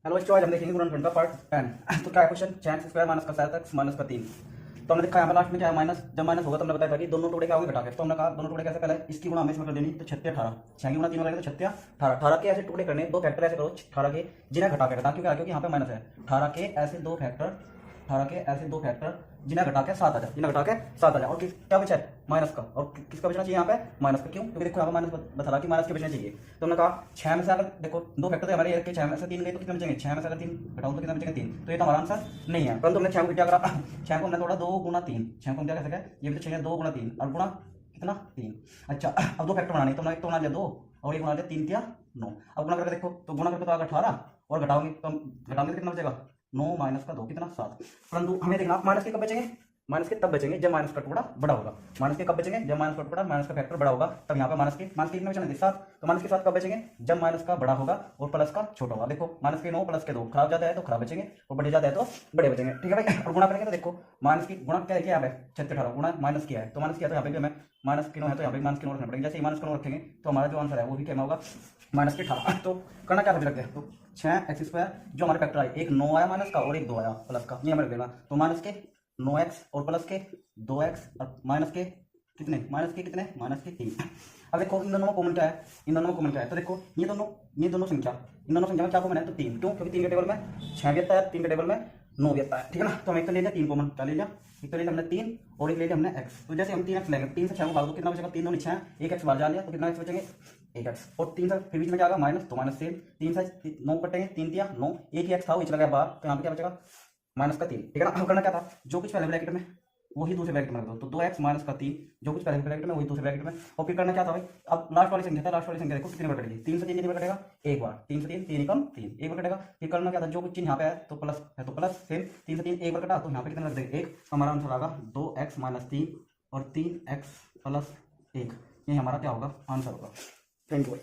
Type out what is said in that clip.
Hello बच्चों, आज हम देखेंगे गुणनखंड का पार्ट 10। तो क्या है क्वेश्चन, tan स्क्वायर माइनस का सात एक्स माइनस का 3। तो हमने देखा यहाँ पर लास्ट में क्या है, माइनस। जब माइनस होगा तो हमने बताया था कि दोनों टुकड़े क्या होंगे, घटा के। तो हमने कहा दोनों टुकड़े कैसे, पहले इसकी गुणा हमें इसमें कर देनी, तो 6 18, 6 की गुणा 3 हो जाएगा तो 6 18। 18 के ऐसे टुकड़े करने, दो फैक्टर ऐसे करो 18 के जिन्हें घटा के घटा, क्योंकि यहाँ पे माइनस है। 18 के ऐसे दो फैक्टर, 18 के ऐसे दो फैक्टर जिन्हें घटा के 7 आ जाए, जिन्हें घटा के 7 आ जाए। और क्या बचा है, माइनस का। और किसका बचना चाहिए यहाँ पे, माइनस का। क्यों, क्योंकि देखो यहाँ पे माइनस बता रहा कि माइनस के बचना चाहिए। तो हमने कहा 6 में से अगर देखो दो फैक्टर थे हमारे, 6 में से 3 गए तो कितने बचेंगे, 6 में से अगर 3 घटाऊं तो कितने बचेंगे, 3। तो ये तो हमारा आंसर नहीं है। परंतु हमने 6 को क्या करा, 6 को हमने थोड़ा 2 गुना 3, 6 को हम क्या कर सके, ये भी तो 6 है, 2 गुना 3 और गुणा कितना 3। अच्छा, अब दो फैक्टर बनाने, तो हमने एक तो बना लिया 2 और एक बना लिया 3 क्या 9। अब गुणा करके देखो, तो गुणा करके तो आगे 18 और घटाओगे तो घटाओगे तो कितना बचेगा, 9 माइनस का 2 कितना 7। परंतु हमें देखना माइनस के कब बचेंगे, माइनस के तब बचेंगे जब माइनस का टुकड़ा बड़ा होगा। माइनस के कब बचेंगे, जब माइनस का टुकड़ा, माइनस का फैक्टर बड़ा होगा, तब यहाँ पे माइनस के कितने बचेंगे 7। तो माइनस के 7 कब बचेंगे, जब माइनस का बड़ा होगा और प्लस का छोटा होगा। देखो माइनस के 9 प्लस के 2 खराब जाता है तो खराब बचेंगे, और बढ़े जाता है तो बड़े बचेंगे। ठीक है भाई। और गुणा करेंगे तो देखो माइनस की गुणा क्या है, यहाँ पे 6 18 गुणा माइनस किया है, तो माइनस किया तो यहाँ पे भी हमें माइनस के 9 है तो यहाँ पे माइनस के 9 रखना पड़ेगा। जैसे ही माइनस के 9 रखेंगे तो हमारा जो आंसर है वो भी क्या होगा, माइनस के 18। तो करना क्या रखते हैं, तो 6 एक्स स्क्वायर जो हमारे फैक्टर आए, एक 9 आया माइनस का और एक 2 आया प्लस का, ये हमें रख देना। तो माइनस के 9x और प्लस के 2x और माइनस के कितने, माइनस के कितने, माइनस के 3। अब देखो इन दोनों में कॉमन क्या है, इन दोनों में कॉमन क्या है, तो देखो ये दोनों संख्या, इन दोनों संख्या में क्या कॉमन है, तो 3। क्यों, क्योंकि 3 के टेबल में 6 भी आता है, 3 के टेबल में 9 भी आता है। ठीक है ना। तो हम एक तो ले लिया 3 कॉमन, क्या ले लिया, एक तो ले लिया हमने 3 और एक ले लिया हमने x। तो जैसे हम 3x लेंगे, 3 से 6 को भाग दो कितना बचेगा, 3 2 6, एक x बाहर जा लिया तो कितना x बचेंगे, 1x। और 3 से फिर बीच में क्या आएगा माइनस, तो माइनस से 3 से 9 कटेंगे, 3 दिया 9, एक ही x था वो चला गया बाहर, तो यहाँ पे क्या बचेगा माइनस का 3। ठीक है ना। अब करना क्या था, जो कुछ पहले ब्रैकेट में वही दूसरे ब्रैकेट में रख दो, तो 2x माइनस का 3, जो कुछ पहले ब्रैकेट में वही दूसरे ब्रैकेट में। और फिर करना क्या था भाई, अब लास्ट वाली संख्या था, लास्ट वाली संख्या देखो कितनी बार कटेगी, 3 से 3 कितनी बार कटेगा, एक बार, 3 से 3 3 कम 3 एक बार कटेगा। फिर करना क्या था, जो कुछ चिन्ह यहाँ पे है तो प्लस है तो प्लस, फिर 3 से 3 एक बार कटा तो यहाँ पे कितना रख देंगे 1। हमारा आंसर आएगा 2x माइनस 3 और 3x प्लस 1। ये हमारा क्या होगा, आंसर होगा। Thank you.